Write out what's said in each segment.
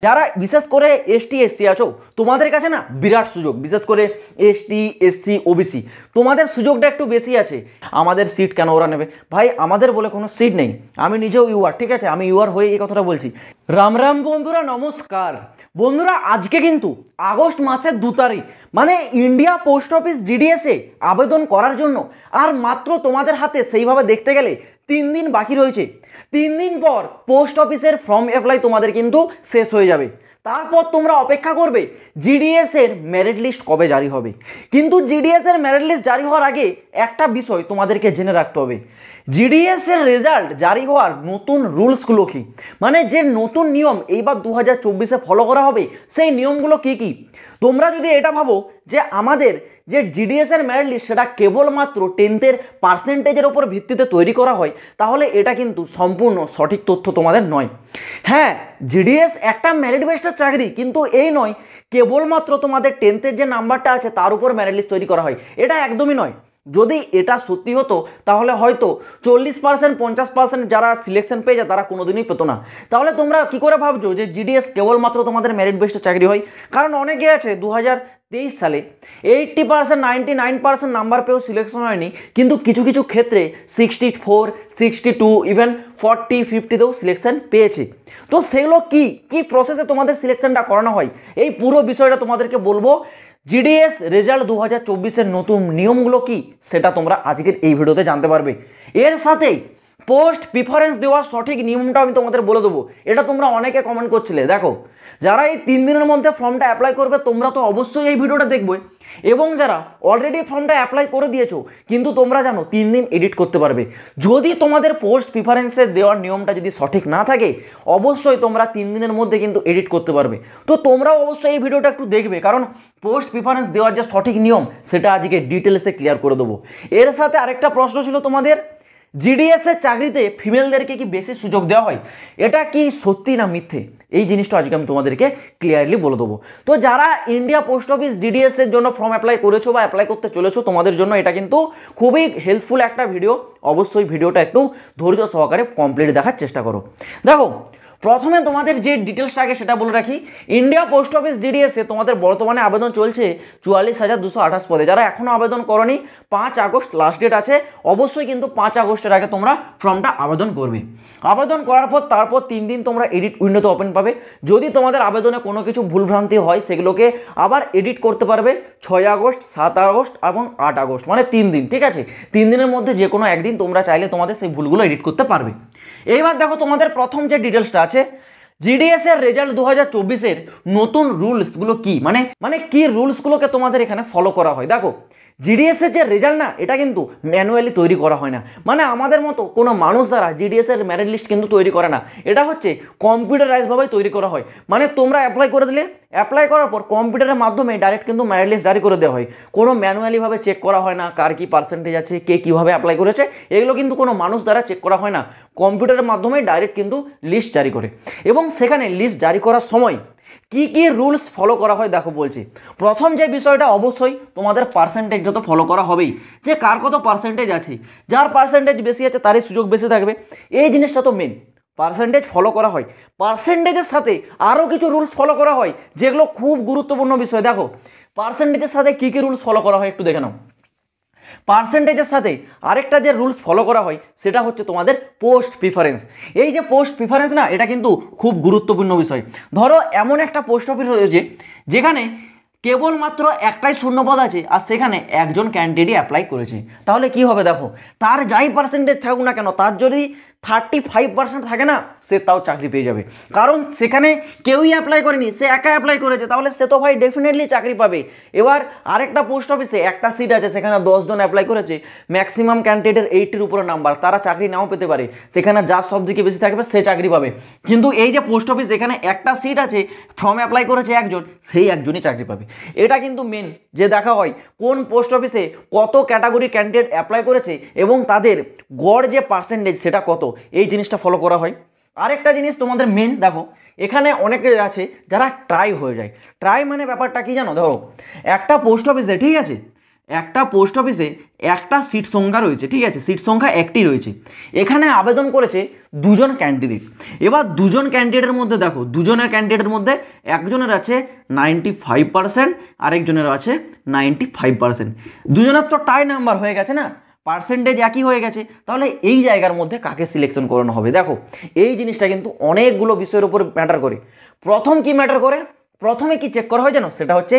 যারা বিশেষ করে এসটি এসসি আছো তোমাদের কাছে না বিরাট সুযোগ, বিশেষ করে এসটি এসসি ওবিসি তোমাদের সুযোগটা একটু বেশি আছে। আমাদের সিট কেন ওরা নেবে? ভাই আমাদের বলে কোনো সিট নেই, আমি নিজেও ইউআর, ঠিক আছে, আমি ইউআর হয়ে এই কথাটা বলছি। রাম রাম বন্ধুরা, নমস্কার বন্ধুরা। আজকে কিন্তু আগস্ট মাসের 2 তারিখ, মানে ইন্ডিয়া পোস্ট অফিস জিডিএসে আবেদন করার জন্য আর মাত্র তোমাদের হাতে সেইভাবে দেখতে গেলে 3 দিন বাকি রয়েছে। 3 দিন পর পোস্ট অফিসের ফর্ম অ্যাপ্লাই তোমাদের কিন্তু শেষ হয়ে যাবে। তারপর তোমরা অপেক্ষা করবে জিডিএস এর মেরিট লিস্ট কবে জারি হবে। কিন্তু জিডিএস এর মেরিট লিস্ট জারি হওয়ার আগে একটা বিষয় তোমাদেরকে জেনে রাখতে হবে, জিডিএস এর রেজাল্ট জারি হওয়ার নতুন রুলসগুলো কি, মানে যে নতুন নিয়ম এইবার 2024-এ ফলো করা হবে সেই নিয়মগুলো কি কি। তোমরা যদি এটা ভাবো যে আমাদের যে জিডিএস এর মেরিট লিস্ট সেটা কেবলমাত্র 10th-এর পার্সেন্টেজের ওপর ভিত্তিতে তৈরি করা হয়, তাহলে এটা কিন্তু সম্পূর্ণ সঠিক তথ্য তোমাদের নয়। হ্যাঁ, জিডিএস একটা মেরিট বেসড চাকরি, কিন্তু এই নয় কেবলমাত্র তোমাদের 10th-এর যে নাম্বারটা আছে তার উপর মেরিট লিস্ট তৈরি করা হয়, এটা একদমই নয়। যদি এটা সত্যি হতো তাহলে হয়তো 40% 50% যারা সিলেকশন পেয়ে যায় তারা কোনোদিনই পেতো না। তাহলে তোমরা কি করে ভাবছো যে জিডিএস কেবলমাত্র তোমাদের মেরিট বেসড চাকরি হয়? কারণ অনেকে আছে 2023 সালে 80% 99% নাম্বার পেয়েও সিলেকশন হয়নি, কিন্তু কিছু কিছু ক্ষেত্রে 64 62 ইভেন 40 50তেও সিলেকশন পেয়েছে। তো সেগুলো কি কি প্রসেসে তোমাদের সিলেকশনটা করানো হয়, এই পুরো বিষয়টা তোমাদেরকে বলবো। জিডিএস রেজাল্ট 2024-এর নতুন নিয়মগুলো কি সেটা তোমরা আজকের এই ভিডিওতে জানতে পারবে। এর সাথেই পোস্ট প্রিফারেন্স দেওয়ার সঠিক নিয়মটা আমি তোমাদের বলে দেবো। এটা তোমরা অনেকে কমেন্ট করছিলে, দেখো যারা এই 3 দিনের মধ্যে ফর্মটা অ্যাপ্লাই করবে তোমরা তো অবশ্যই এই ভিডিওটা দেখবে, এবং যারা অলরেডি ফর্মটা অ্যাপ্লাই করে দিয়েছো কিন্তু তোমরা জানো 3 দিন এডিট করতে পারবে। যদি তোমাদের পোস্ট প্রিফারেন্সের দেওয়ার নিয়মটা যদি সঠিক না থাকে অবশ্যই তোমরা 3 দিনের মধ্যে কিন্তু এডিট করতে পারবে। তো তোমরাও অবশ্যই এই ভিডিওটা একটু দেখবে, কারণ পোস্ট প্রিফারেন্স দেওয়ার যে সঠিক নিয়ম সেটা আজকে ডিটেলসে ক্লিয়ার করে দেবো। এর সাথে আরেকটা প্রশ্ন ছিল তোমাদের, জিডিএস এর চাকরিতে ফিমেলদেরকে কি বেশি সুযোগ দেওয়া হয়, এটা কি সত্যি না মিথ্যে? এই জিনিসটা আজকে আমি তোমাদেরকে ক্লিয়ারলি বলে দেবো। তো যারা ইন্ডিয়া পোস্ট অফিস জিডিএস এর জন্য ফর্ম অ্যাপ্লাই করেছো বা অ্যাপ্লাই করতে চলেছো তোমাদের জন্য এটা কিন্তু খুবই হেল্পফুল একটা ভিডিও। অবশ্যই ভিডিওটা একটু ধৈর্য সহকারে কমপ্লিট দেখার চেষ্টা করো। দেখো প্রথমে তোমাদের যে ডিটেলসটা আগে সেটা বলে রাখি, ইন্ডিয়া পোস্ট অফিস জিডিএসে তোমাদের বর্তমানে আবেদন চলছে 44,228 পদে। যারা এখনও আবেদন করনি 5 আগস্ট লাস্ট ডেট আছে, অবশ্যই কিন্তু 5 আগস্টের আগে তোমরা ফর্মটা আবেদন করবে। আবেদন করার পর তারপর 3 দিন তোমরা এডিট উইন্ডোতে ওপেন পাবে। যদি তোমাদের আবেদনে কোনো কিছু ভুলভ্রান্তি হয় সেগুলোকে আবার এডিট করতে পারবে 6 আগস্ট 7 আগস্ট এবং 8 আগস্ট, মানে 3 দিন, ঠিক আছে। 3 দিনের মধ্যে যে কোনো একদিন তোমরা চাইলে তোমাদের সেই ভুলগুলো এডিট করতে পারবে। এইবার দেখো তোমাদের প্রথম যে ডিটেলসটা আছে, জিডিএস এর রেজাল্ট 2024-এর নতুন রুলসগুলো কি, মানে কি রুলসগুলোকে তোমাদের এখানে ফলো করা হয়। দেখো জিডিএস এর যে রেজাল্ট না এটা কিন্তু ম্যানুয়ালি তৈরি করা হয় না, মানে আমাদের মতো কোনো মানুষ দ্বারা জিডিএস এর মেরিট লিস্ট কিন্তু তৈরি করে না, এটা হচ্ছে কম্পিউটারাইজভাবে তৈরি করা হয়। মানে তোমরা অ্যাপ্লাই করে দিলে, অ্যাপ্লাই করার পর কম্পিউটারের মাধ্যমে ডাইরেক্ট কিন্তু মেরিট লিস্ট জারি করে দেওয়া হয়। কোনো ম্যানুয়ালিভাবে চেক করা হয় না কার কি পার্সেন্টেজ আছে, কে কীভাবে অ্যাপ্লাই করেছে, এগুলো কিন্তু কোনো মানুষ দ্বারা চেক করা হয় না, কম্পিউটারের মাধ্যমে ডাইরেক্ট কিন্তু লিস্ট জারি করে। এবং সেখানে লিস্ট জারি করার সময় কি কি রুলস ফলো করা হয় দেখো বলছি। প্রথম যে বিষয়টা অবশ্যই তোমাদের পার্সেন্টেজ যত ফলো করা হবেই, যে কার কত পার্সেন্টেজ আছে, যার পার্সেন্টেজ বেশি আছে তারই সুযোগ বেশি থাকবে, এই জিনিসটা তো মেন। পার্সেন্টেজ ফলো করা হয়, পার্সেন্টেজের সাথে আরও কিছু রুলস ফলো করা হয় যেগুলো খুব গুরুত্বপূর্ণ বিষয়। দেখো পার্সেন্টেজের সাথে কী কী রুলস ফলো করা হয় একটু দেখে নাও। পার্সেন্টেজের সাথে আরেকটা যে রুলস ফলো করা হয় সেটা হচ্ছে তোমাদের পোস্ট প্রিফারেন্স। এই যে পোস্ট প্রিফারেন্স না এটা কিন্তু খুব গুরুত্বপূর্ণ বিষয়। ধরো এমন একটা পোস্ট অফিস রয়েছে যেখানে কেবলমাত্র একটাই শূন্যপদ আছে আর সেখানে একজন ক্যান্ডিডেট অ্যাপ্লাই করেছে, তাহলে কি হবে দেখো, তার যাই পার্সেন্টেজ থাকুক না কেন, তার যদি 35% থাকে না সে তাও চাকরি পেয়ে যাবে। কারণ সেখানে কেউই অ্যাপ্লাই করেনি, সে একা অ্যাপ্লাই করেছে, তাহলে সে তো ভাই ডেফিনেটলি চাকরি পাবে। এবার আরেকটা পোস্ট অফিসে একটা সিট আছে সেখানে 10 জন অ্যাপ্লাই করেছে, ম্যাক্সিমাম ক্যান্ডিডেটের 80-র উপরে নাম্বার, তারা চাকরি নাও পেতে পারে, সেখানে যার সব দিকে বেশি থাকবে সে চাকরি পাবে। কিন্তু এই যে পোস্ট অফিস এখানে একটা সিট আছে, ফর্ম অ্যাপ্লাই করেছে একজন, সেই একজনই চাকরি পাবে। এটা কিন্তু মেন যে দেখা হয় কোন পোস্ট অফিসে কত ক্যাটাগরি ক্যান্ডিডেট অ্যাপ্লাই করেছে এবং তাদের গড় যে পার্সেন্টেজ সেটা কত, এই জিনিসটা ফলো করা হয়। আরেকটা জিনিস তোমাদের মেন দেখো, এখানে অনেকে আছে যারা ট্রাই হয়ে যায়। ট্রাই মানে ব্যাপারটা কি জানো, দেখো একটা পোস্ট অফিসে ঠিক আছে একটা পোস্ট অফিসে একটা সিট সংখ্যা রয়েছে, ঠিক আছে, সিট সংখ্যা একটি রয়েছে। এখানে আবেদন করেছে দুজন ক্যান্ডিডেট। এবার দুজন ক্যান্ডিডেটের মধ্যে দেখো, দুজনের ক্যান্ডিডেটের মধ্যে একজনের আছে 95%, আরেকজনের আছে 95%। দুজনের তো টাই নাম্বার হয়ে গেছে না, পার্সেন্টেজ একই হয়ে গেছে, তাহলে এই জায়গার মধ্যে কাকে সিলেকশন করানো হবে? দেখো এই জিনিসটা কিন্তু অনেকগুলো বিষয়ের উপর ম্যাটার করে। প্রথম কি ম্যাটার করে? প্রথমে কি চেক করা হয় জানো? সেটা হচ্ছে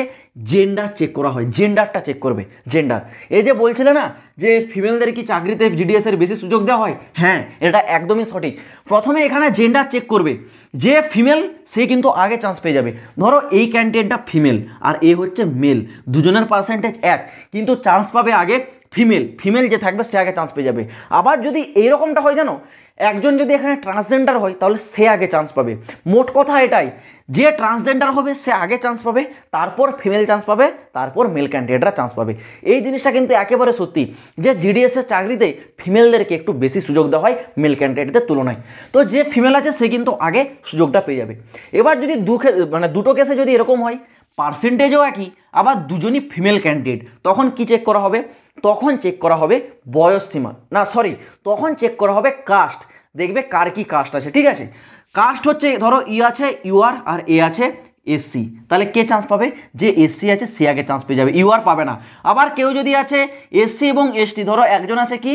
জেন্ডার চেক করা হয়, জেন্ডারটা চেক করবে, জেন্ডার। এই যে বলছিলে না যে ফিমেলদের কি চাকরিতে জিডিএস এর বেশি সুযোগ দেওয়া হয়, হ্যাঁ এটা একদমই সঠিক। প্রথমে এখানে জেন্ডার চেক করবে, যে ফিমেল সে কিন্তু আগে চান্স পেয়ে যাবে। ধরো এই ক্যান্ডিডেটটা ফিমেল আর এ হচ্ছে মেল, দুজনের পার্সেন্টেজ এক, কিন্তু চান্স পাবে আগে ফিমেল, ফিমেল যে থাকবে সে আগে চান্স পেয়ে যাবে। আবার যদি এইরকমটা হয় জানো, একজন যদি এখানে ট্রান্সজেন্ডার হয় তাহলে সে আগে চান্স পাবে। মোট কথা এটাই, যে ট্রান্সজেন্ডার হবে সে আগে চান্স পাবে, তারপর ফিমেল চান্স পাবে, তারপর মেল ক্যান্ডিডেটরা চান্স পাবে। এই জিনিসটা কিন্তু একেবারে সত্যি যে জিডিএসের চাকরিতে ফিমেলদেরকে একটু বেশি সুযোগ দেওয়া হয় মেল ক্যান্ডিডেটদের তুলনায়। তো যে ফিমেল আছে সে কিন্তু আগে সুযোগটা পেয়ে যাবে। এবার যদি দুটো কেসে যদি এরকম হয়, পার্সেন্টেজও একই, আবার দুজনই ফিমেল ক্যান্ডিডেট, তখন কি চেক করা হবে? তখন চেক করা হবে বয়স সীমা, না সরি, তখন চেক করা হবে কাস্ট। দেখবে কার কি কাস্ট আছে, ঠিক আছে। কাস্ট হচ্ছে ধরো ই আছে ইউআর আর এ আছে এসসি, তাহলে কে চান্স পাবে? যে এসসি আছে সে আগে চান্স পেয়ে যাবে, ইউআর পাবে না। আবার কেউ যদি আছে এসসি এবং এসটি, ধরো একজন আছে কি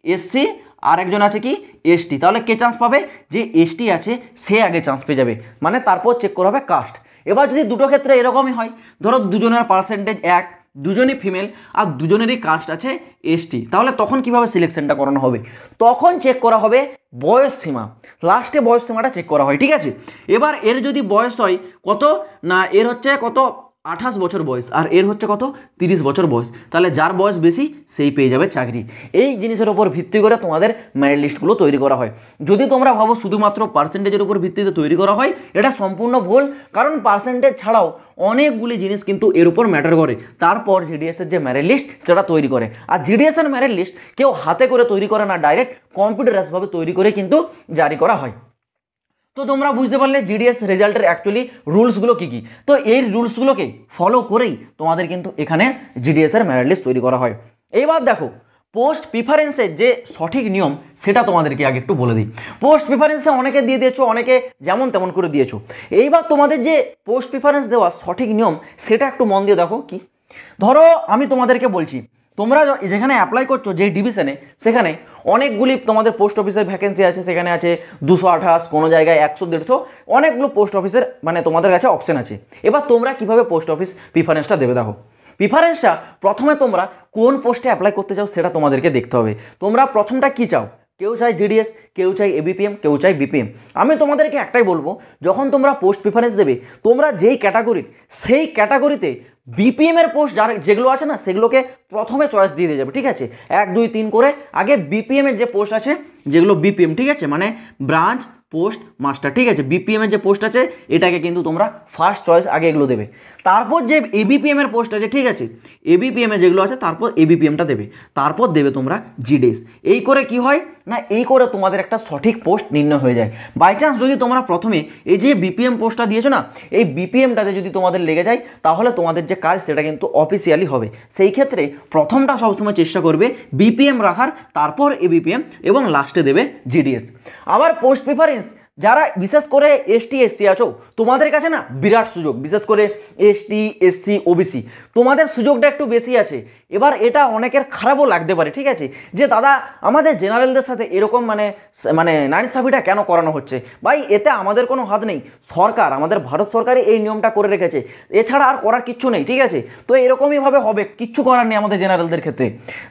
এসসি আর একজন আছে কি এসটি, তাহলে কে চান্স পাবে? যে এসটি আছে সে আগে চান্স পেয়ে যাবে, মানে তারপর চেক করা হবে কাস্ট। এবার যদি দুটো ক্ষেত্রে এরকমই হয়, ধরো দুজনের পার্সেন্টেজ এক, দুজনই ফিমেল আর দুজনেরই কাস্ট আছে এসটি, তাহলে তখন কিভাবে সিলেকশনটা করানো হবে? তখন চেক করা হবে বয়স সীমা, লাস্টে বয়স সীমাটা চেক করা হয়, ঠিক আছে। এবার এর যদি বয়স হয় কত, না এর হচ্ছে কত 28 বছর বয়স আর এর হচ্ছে কত 30 বছর বয়স, তাহলে যার বয়স বেশি সেই পেয়ে যাবে চাকরি। এই জিনিসের উপর ভিত্তি করে তোমাদের মেরিট লিস্টগুলো তৈরি করা হয়। যদি তোমরা ভাবো শুধুমাত্র পার্সেন্টেজের উপর ভিত্তিতে তৈরি করা হয়, এটা সম্পূর্ণ ভুল, কারণ পার্সেন্টেজ ছাড়াও অনেকগুলি জিনিস কিন্তু এর উপর ম্যাটার করে। তারপর জিডিএসের যে মেরিট লিস্ট সেটা তৈরি করে। আর জিডিএসের মেরিট লিস্ট কেউ হাতে করে তৈরি করে না, ডাইরেক্ট কম্পিউটারাইজভাবে তৈরি করে কিন্তু জারি করা হয়। তো তোমরা বুঝতে পারলে জিডিএস রেজাল্টের অ্যাকচুয়ালি রুলসগুলো কী কী। তো এই রুলসগুলোকে ফলো করেই তোমাদের কিন্তু এখানে জিডিএসের মেরিট লিস্ট তৈরি করা হয়। এইবার দেখো পোস্ট প্রিফারেন্সের যে সঠিক নিয়ম সেটা তোমাদেরকে আগে একটু বলে দিই। পোস্ট প্রিফারেন্সে অনেকে দিয়ে দিয়েছো, অনেকে যেমন তেমন করে দিয়েছো। এইবার তোমাদের যে পোস্ট প্রিফারেন্স দেওয়া সঠিক নিয়ম সেটা একটু মন দিয়ে দেখো কি। ধরো আমি তোমাদেরকে বলছি, তোমরা যেখানে অ্যাপ্লাই করছো যে ডিভিশনে, সেখানে অনেকগুলি তোমাদের পোস্ট অফিসের ভ্যাকেন্সি আছে, সেখানে আছে 228, কোনো জায়গায় 100 150, অনেকগুলো পোস্ট অফিসের মানে তোমাদের কাছে অপশন আছে। এবার তোমরা কিভাবে পোস্ট অফিস প্রিফারেন্সটা দেবে দেখো। প্রিফারেন্সটা প্রথমে তোমরা কোন পোস্টে অ্যাপ্লাই করতে চাও সেটা তোমাদেরকে দেখতে হবে। তোমরা প্রথমটা কি চাও? কেউ চাই জিডিএস, কেউ চাই এবিপিএম, কেউ চাই বিপিএম। আমি তোমাদেরকে একটাই বলবো, যখন তোমরা পোস্ট প্রিফারেন্স দেবে, তোমরা যেই ক্যাটাগরির সেই ক্যাটাগরিতে বিপিএম এর পোস্ট যেগুলো আছে না সেগুলোকে প্রথমে চয়েস দিয়ে যাবে, ঠিক আছে। 1 2 3 করে আগে বিপিএম এর যে পোস্ট আছে যেগুলো বিপিএম, ঠিক আছে, মানে ব্রাঞ্চ পোস্ট মাস্টার, ঠিক আছে, বিপিএম এর যে পোস্ট আছে এটাকে কিন্তু তোমরা ফার্স্ট চয়েস আগে এগুলো দেবে। তারপর যে এবিপিএম এর পোস্ট আছে, ঠিক আছে, এবিপিএম এ যেগুলো আছে তারপর এবিপিএমটা দেবে, তারপর দেবে তোমরা জিডিএস। এই করে কি হয় না, এই করে তোমাদের একটা সঠিক পোস্ট নির্ণয় হয়ে যায়। বাই চান্স যদি তোমরা প্রথমে এই যে বিপিএম পোস্টটা দিয়েছো না, এই বিপিএমটাতে যদি তোমাদের লেগে যায় তাহলে তোমাদের যে কাজ সেটা কিন্তু অফিসিয়ালি হবে। সেই ক্ষেত্রে প্রথমটা সবসময় চেষ্টা করবে বিপিএম রাখার, তারপর এবিপিএম এবং লাস্টে দেবে জিডিএস। আবার পোস্ট প্রিফারেন্স যারা বিশেষ করে এসটি এসসি আছো, তোমাদের কাছে না বিরাট সুযোগ, বিশেষ করে এসটি এসসি ওবিসি তোমাদের সুযোগটা একটু বেশি আছে। এবার এটা অনেকের খারাপও লাগতে পারে, ঠিক আছে, যে দাদা আমাদের জেনারেলদের সাথে এরকম মানে নাইনসাফিটা কেন করানো হচ্ছে। ভাই এতে আমাদের কোনো হাত নেই, সরকার, আমাদের ভারত সরকারই এই নিয়মটা করে রেখেছে, এছাড়া আর করার কিচ্ছু নেই, ঠিক আছে। তো এরকমইভাবে হবে, কিচ্ছু করার নেই আমাদের জেনারেলদের ক্ষেত্রে।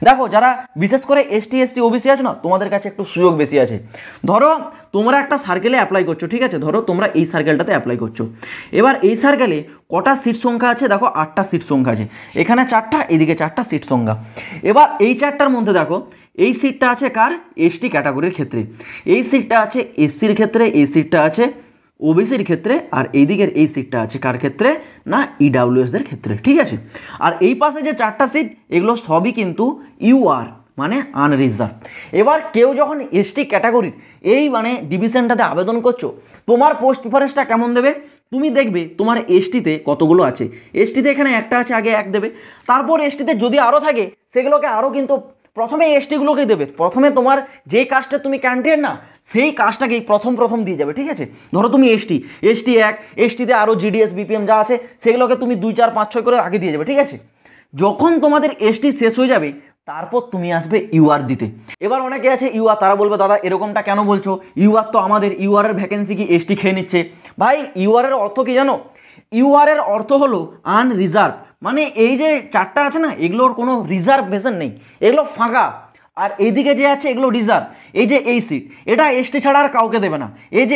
দেখো যারা বিশেষ করে এসটি এসসি ওবিসি আছো না, তোমাদের কাছে একটু সুযোগ বেশি আছে। ধরো তোমরা একটা সার্কেলে অ্যাপ্লাই করছো, ঠিক আছে, ধরো তোমরা এই সার্কেলটাতে অ্যাপ্লাই করছো। এবার এই সার্কেলে কটা সিট সংখ্যা আছে দেখো, 8টা সিট সংখ্যা আছে, এখানে 4টা, এদিকে 4টা সিট সংখ্যা। এবার এই 4টার মধ্যে দেখো এই সিটটা আছে কার? এসটি ক্যাটাগরির ক্ষেত্রে, এই সিটটা আছে এসসির ক্ষেত্রে, এই সিটটা আছে ওবিসির ক্ষেত্রে, আর এই দিকের এই সিটটা আছে কার ক্ষেত্রে? না ইডাব্লিউএসদের ক্ষেত্রে, ঠিক আছে। আর এই পাশে যে 4টা সিট এগুলো সবই কিন্তু ইউআর মানে আনরিজার্ভ। এবার কেউ যখন এসটি ক্যাটাগরির এই মানে ডিভিশনটাতে আবেদন করছো, তোমার পোস্ট প্রিফারেন্সটা কেমন দেবে? তুমি দেখবে তোমার এসটিতে কতগুলো আছে, এসটিতে এখানে একটা আছে, আগে এক দেবে, তারপর এসটিতে যদি আরও থাকে সেগুলোকে আরও কিন্তু প্রথমে এসটিগুলোকেই দেবে। প্রথমে তোমার যেই কাজটা তুমি ক্যান্ডিডেট না, সেই কাজটাকেই প্রথম দিয়ে যাবে, ঠিক আছে। ধরো তুমি এসটি এক, এসটিতে আরও জিডিএস বিপিএম যা আছে সেগুলোকে তুমি 2 4 5 6 করে আগে দিয়ে যাবে, ঠিক আছে। যখন তোমাদের এসটি শেষ হয়ে যাবে তারপর তুমি আসবে ইউআর দিতে। এবার অনেকে আছে ইউআর, তারা বলবে দাদা এরকমটা কেন বলছো, ইউআর তো আমাদের, ইউআরের ভ্যাকেন্সি কি এসটি খেয়ে নিচ্ছে? ভাই ইউআরের অর্থ কি জানো? ইউআরের অর্থ হলো আনরিজার্ভ, মানে এই যে 4টা আছে না, এগুলোর কোনো রিজার্ভেশন নেই, এগুলো ফাঁকা। আর এইদিকে যে আছে এগুলো রিজার্ভ। এই যে এই সিট, এটা এসটি ছাড়া আর কাউকে দেবে না। এই যে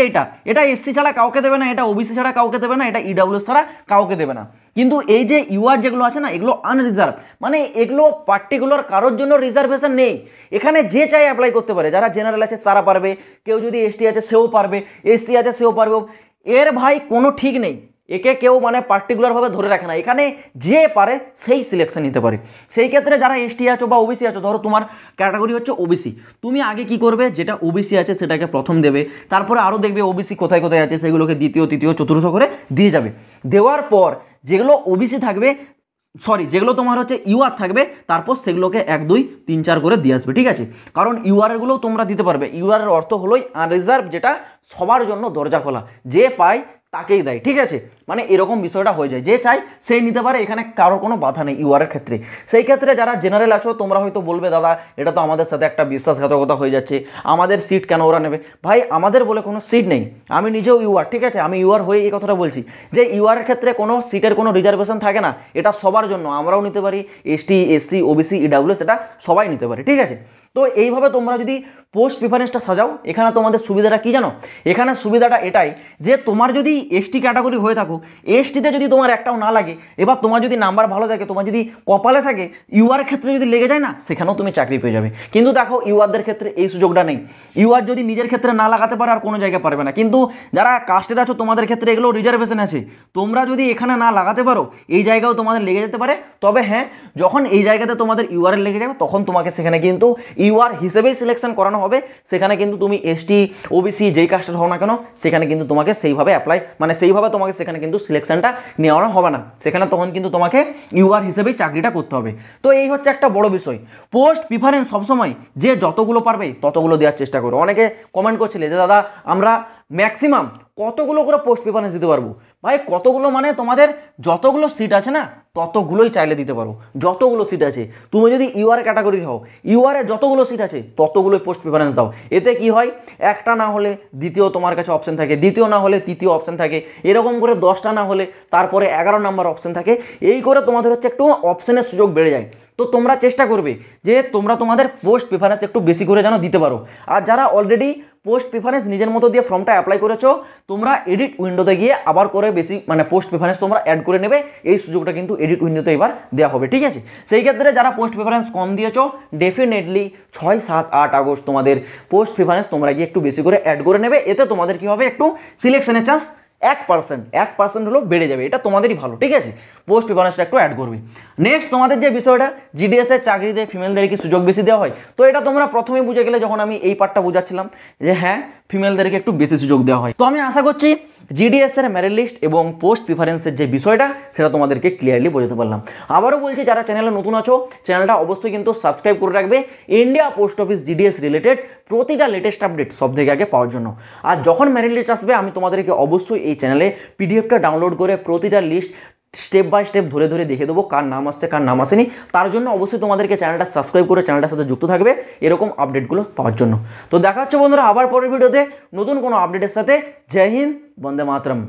এটা এসসি ছাড়া কাউকে দেবে না, এটা ওবিসি ছাড়া কাউকে দেবে না, এটা ইডাব্লিউএস ছাড়া কাউকে দেবে না। কিন্তু এই যে ইউআর যেগুলো আছে না, এগুলো আনরিজার্ভ, মানে এগুলো পার্টিকুলার কারোর জন্য রিজার্ভেশন নেই। এখানে যে চাই অ্যাপ্লাই করতে পারে, যারা জেনারেল আছে তারা পারবে, কেউ যদি এসটি আছে সেও পারবে, এসসি আছে সেও পারবে। এর ভাই কোনো ঠিক নেই, একে কেউ মানে পার্টিকুলারভাবে ধরে রাখে না, এখানে যে পারে সেই সিলেকশন নিতে পারে। সেই ক্ষেত্রে যারা এসটি আছো বা ওবিসি আছো, ধরো তোমার ক্যাটাগরি হচ্ছে ওবিসি, তুমি আগে কি করবে, যেটা ওবিসি আছে সেটাকে প্রথম দেবে, তারপরে আরও দেখবে ওবিসি কোথায় কোথায় আছে সেগুলোকে দ্বিতীয় তৃতীয় চতুর্থ করে দিয়ে যাবে। দেওয়ার পর যেগুলো ওবিসি থাকবে, যেগুলো তোমার হচ্ছে ইউআর থাকবে, তারপর সেগুলোকে 1 2 3 4 করে দিয়ে আসবে, ঠিক আছে। কারণ ইউআরগুলোও তোমরা দিতে পারবে। ইউআরের অর্থ হলোই আনরিজার্ভ, যেটা সবার জন্য দরজা খোলা, যে পায় তাকেই দেয়, ঠিক আছে। মানে এরকম বিষয়টা হয়ে যায়, যে চাই সেই নিতে পারে, এখানে কারোর কোনো বাধা নেই ইউআরের ক্ষেত্রে। সেই ক্ষেত্রে যারা জেনারেল আছো তোমরা হয়তো বলবে দাদা এটা তো আমাদের সাথে একটা বিশ্বাসঘাতকতা হয়ে যাচ্ছে, আমাদের সিট কেন ওরা নেবে? ভাই আমাদের বলে কোনো সিট নেই, আমি নিজেও ইউআর, ঠিক আছে, আমি ইউআর হয়ে এই কথাটা বলছি যে ইউআরের ক্ষেত্রে কোনো সিটের কোনো রিজার্ভেশন থাকে না, এটা সবার জন্য, আমরাও নিতে পারি, এসটি এসসি ওবিসি ইডাব্লিউএস এটা সবাই নিতে পারে, ঠিক আছে। তো এইভাবে তোমরা যদি পোস্ট প্রিফারেন্সটা সাজাও, এখানে তোমাদের সুবিধাটা কি জানো? এখানে সুবিধাটা এটাই যে তোমার যদি এসটি ক্যাটাগরি হয়ে থাকো, এসটিতে যদি তোমার একটাও না লাগে, এবার তোমার যদি নাম্বার ভালো থাকে, তোমার যদি কপালে থাকে, ইউআর ক্ষেত্রে যদি লেগে যায় না, সেখানেও তুমি চাকরি পেয়ে যাবে। কিন্তু দেখো ইউআরদের ক্ষেত্রে এই সুযোগটা নেই, ইউআর যদি নিজের ক্ষেত্রে না লাগাতে পারে আর কোনো জায়গায় পারবে না। কিন্তু যারা কাস্টের আছো তোমাদের ক্ষেত্রে এগুলো রিজার্ভেশন আছে, তোমরা যদি এখানে না লাগাতে পারো, এই জায়গাও তোমাদের লেগে যেতে পারে। তবে হ্যাঁ, যখন এই জায়গাতে তোমাদের ইউআর লেগে যাবে তখন তোমাকে সেখানে কিন্তু ইউআর হিসেবেই সিলেকশন করানো হবে। সেখানে কিন্তু তুমি এসটি ওবিসি যেই কাস্টের হও না কেন, সেখানে কিন্তু তোমাকে সেইভাবে অ্যাপ্লাই, মানে সেইভাবে তোমাকে সেখানে কিন্তু সিলেকশনটা নেওয়া হবে না, সেখানে তখন কিন্তু তোমাকে ইউআর হিসেবেই চাকরিটা করতে হবে। তো এই হচ্ছে একটা বড় বিষয়। পোস্ট প্রিফারেন্স সবসময় যে যতগুলো পারবে ততগুলো দেওয়ার চেষ্টা করো। অনেকে কমেন্ট করছিলে যে দাদা আমরা ম্যাক্সিমাম কতগুলো করে পোস্ট প্রিফারেন্স দিতে পারবো? ভাই কতগুলো মানে তোমাদের যতগুলো সিট আছে না ততগুলোই চাইলে দিতে পারো, যতগুলো সিট আছে। তুমি যদি ইউআর ক্যাটাগরি হও, ইউআরে যতগুলো সিট আছে ততগুলোই পোস্ট প্রিফারেন্স দাও। এতে কি হয়, একটা না হলে দ্বিতীয় তোমার কাছে অপশন থাকে, দ্বিতীয় না হলে তৃতীয় অপশন থাকে, এরকম করে 10টা না হলে তারপরে 11 নাম্বার অপশন থাকে। এই করে তোমাদের হচ্ছে একটু অপশনের সুযোগ বেড়ে যায়। তো তোমরা চেষ্টা করবে যে তোমরা তোমাদের পোস্ট প্রিফারেন্স একটু বেশি করে যেন দিতে পারো। আর যারা অলরেডি পোস্ট প্রিফারেন্স নিজের মতো দিয়ে ফর্মটা অ্যাপ্লাই করেছো, তোমরা এডিট উইন্ডোতে গিয়ে আবার করে বেশি মানে পোস্ট প্রিফারেন্স তোমরা অ্যাড করে নেবে। এই সুযোগটা কিন্তু এডিট উইন্ডোতে এবার দেওয়া হবে, ঠিক আছে। সেই ক্ষেত্রে যারা পোস্ট প্রিফারেন্স কম দিয়েছো, ডেফিনেটলি 6 7 8 আগস্ট তোমাদের পোস্ট প্রিফারেন্স তোমরা গিয়ে একটু বেশি করে অ্যাড করে নেবে। এতে তোমাদের কি হবে, একটু সিলেকশনের চান্স 1% হলেও বেড়ে যাবে, এটা তোমাদেরই ভালো, ঠিক আছে। পোস্ট প্রিফারেন্সটা একটু অ্যাড করবে। নেক্সট তোমাদের যে বিষয়টা, জিডিএস এর চাকরিতে ফিমেলদেরকে সুযোগ বেশি দেওয়া হয়, তো এটা তোমরা প্রথমেই বুঝে গেলে যখন আমি এই পার্টটা বোঝাচ্ছিলাম যে হ্যাঁ ফিমেলদেরকে একটু বেশি সুযোগ দেওয়া হয়। তো আমি আশা করছি জিডিএস এর মেরিট লিস্ট এবং পোস্ট প্রিফারেন্সের যে বিষয়টা সেটা তোমাদেরকে ক্লিয়ারলি বোঝাতে পারলাম। আবারও বলছি, যারা চ্যানেলে নতুন আছো চ্যানেলটা অবশ্যই কিন্তু সাবস্ক্রাইব করে রাখবে, India post office GDS related প্রতিটা লেটেস্ট আপডেট সব থেকে আগে পাওয়ার জন্য। আর যখন মেরিট লিস্ট আসবে আমি তোমাদেরকে অবশ্যই এই চ্যানেলে পিডিএফটা ডাউনলোড করে প্রতিটা লিস্ট স্টেপ বাই স্টেপ ধরে ধরে দেখে দেবো কার নাম আসছে কার নাম আসেনি। তার জন্য অবশ্যই তোমাদেরকে চ্যানেলটা সাবস্ক্রাইব করে চ্যানেলটার সাথে যুক্ত থাকবে এরকম আপডেটগুলো পাওয়ার জন্য। তো দেখা হচ্ছে বন্ধুরা আবার পরের ভিডিওতে নতুন কোনো আপডেটের সাথে। জয় হিন্দ, বন্দে মাতরম।